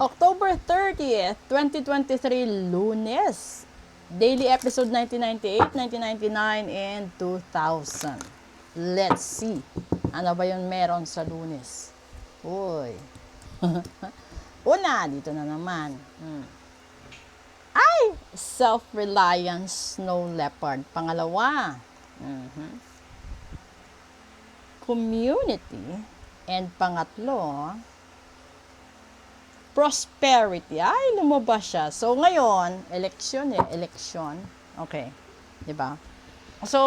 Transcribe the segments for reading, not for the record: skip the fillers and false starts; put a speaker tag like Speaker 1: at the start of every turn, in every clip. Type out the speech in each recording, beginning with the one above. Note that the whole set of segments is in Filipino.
Speaker 1: October 30th, 2023, Lunes. Daily episode 1998, 1999, and 2000. Let's see. Ano ba yun meron sa Lunes? Uy. Una, dito na naman. Ay! Self-reliance snow leopard. Pangalawa, community. And pangatlo, prosperity. Ay, lumabas siya. So, ngayon, election. Okay. 'Di ba? So,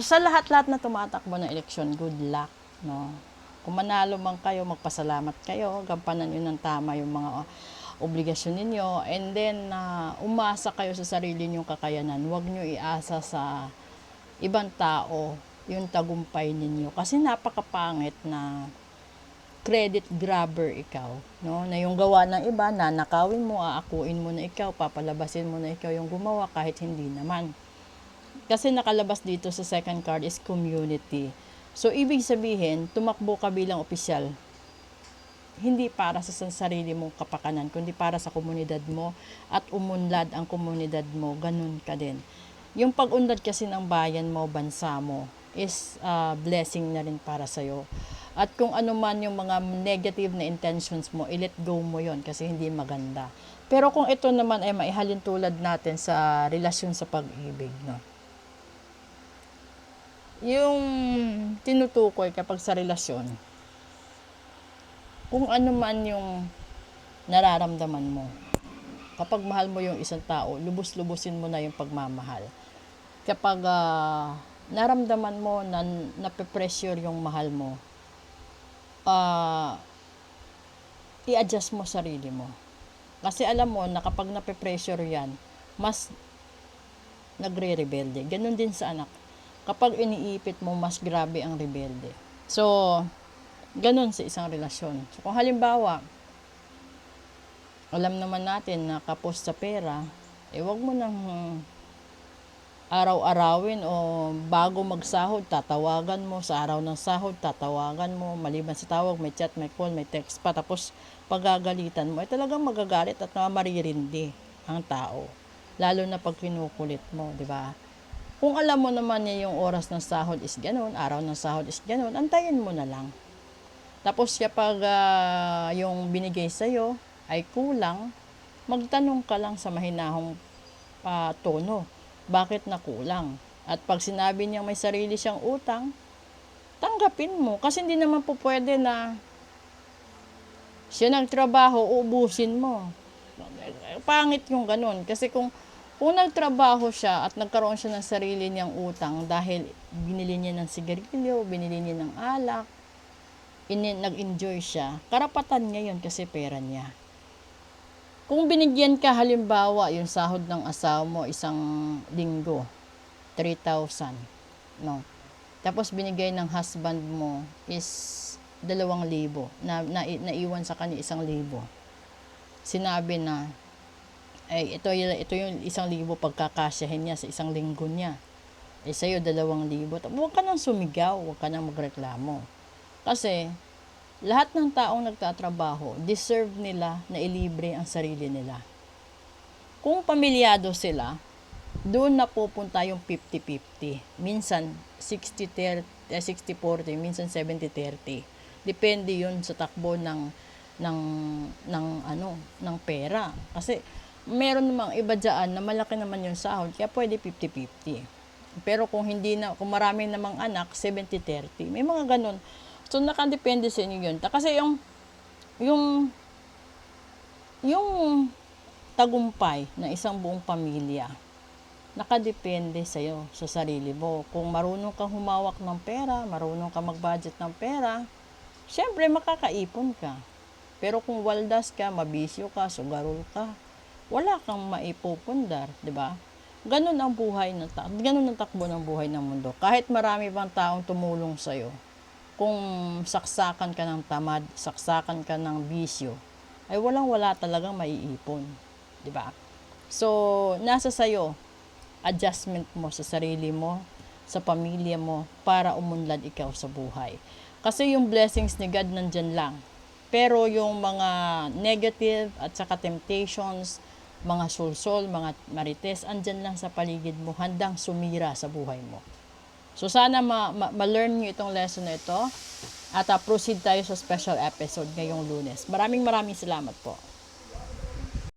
Speaker 1: sa lahat-lahat na tumatakbo ng eleksyon, good luck, no? Kung manalo man kayo, magpasalamat kayo, gampanan niyo ng tama yung mga obligasyon ninyo, and then, umasa kayo sa sarili ninyong kakayanan. Huwag niyo iasa sa ibang tao yung tagumpay ninyo. Kasi napakapangit na credit grabber ikaw, no? Na yung gawa ng iba, nanakawin mo, aakuin mo na ikaw, papalabasin mo na ikaw yung gumawa kahit hindi naman. Kasi nakalabas dito sa second card is community. So, ibig sabihin, tumakbo ka bilang opisyal, hindi para sa sarili mong kapakanan, kundi para sa komunidad mo at umunlad ang komunidad mo, ganun ka din. Yung pag-unlad kasi ng bayan mo, bansa mo, is blessing na rin para sa'yo. At kung ano man yung mga negative na intentions mo, i-let go mo yon kasi hindi maganda. Pero kung ito naman ay maihalin tulad natin sa relasyon sa pag-ibig, no? Yung tinutukoy kapag sa relasyon, kung ano man yung nararamdaman mo, kapag mahal mo yung isang tao, lubos-lubusin mo na yung pagmamahal. Kapag naramdaman mo na nape-pressure yung mahal mo, i-adjust mo sarili mo. Kasi alam mo na kapag nape-pressure yan, mas nagre-rebelde. Ganun din sa anak. Kapag iniipit mo, mas grabe ang rebelde. So, ganun sa isang relasyon. So, kung halimbawa, alam naman natin na kapos sa pera, wag mo nang araw-arawin o bago magsahod, tatawagan mo. Sa araw ng sahod, tatawagan mo. Maliban sa tawag, may chat, may call, may text pa. Tapos, pagagalitan mo, talagang magagalit at maririndi ang tao. Lalo na pag kinukulit mo, di ba? Kung alam mo naman niya yung oras ng sahod is ganun, araw ng sahod is ganun, antayin mo na lang. Tapos kapag yung binigay sa'yo ay kulang, magtanong ka lang sa mahinahong tono. Bakit na kulang? At pag sinabi niya may sarili siyang utang, tanggapin mo. Kasi hindi naman po pwede na siya nagtrabaho, ubusin mo. Pangit yung ganun. Kasi kung nagtrabaho siya at nagkaroon siya ng sarili niyang utang dahil binili niya ng sigarilyo, binili niya ng alak, nag-enjoy siya, karapatan niya yun kasi pera niya. Kung binigyan ka halimbawa yung sahod ng asawa mo isang linggo, 3,000, no? Tapos binigay ng husband mo is 2,000 naiwan sa kanya 1,000. Sinabi na ito yung 1,000 pagkakasyahin niya sa isang linggo niya. Sa'yo 2,000. Huwag ka nang sumigaw, huwag ka nang magreklamo. Kasi, lahat ng taong nagtatrabaho, deserve nila na ilibre ang sarili nila. Kung pamilyado sila, doon na pupunta yung 50-50. Minsan, 60-40, minsan 70-30. Depende yun sa takbo ng pera. Kasi, meron namang iba dyan na malaki naman yung sahod, kaya pwede 50-50. Pero kung kung marami namang anak, 70-30. May mga ganun. So, nakadepende sa inyo yun. Kasi yung tagumpay ng isang buong pamilya, nakadepende sa'yo, sa sarili mo. Kung marunong kang humawak ng pera, marunong kang mag-budget ng pera, syempre makakaipon ka. Pero kung waldas ka, mabisyo ka, sugarol ka, wala kang maipupundar, di ba? Ganun ang ganun ang takbo ng buhay ng mundo. Kahit marami pang taong tumulong sa'yo, kung saksakan ka ng tamad, saksakan ka ng bisyo, ay walang-wala talagang maiipon, di ba? So, nasa sa'yo, adjustment mo sa sarili mo, sa pamilya mo, para umunlad ikaw sa buhay. Kasi yung blessings ni God nandyan lang. Pero yung mga negative at saka temptations, mga sulsol, mga marites, andyan lang sa paligid mo, handang sumira sa buhay mo. So sana ma-learn nyo itong lesson na ito at proceed tayo sa special episode ngayong Lunes. Maraming salamat po.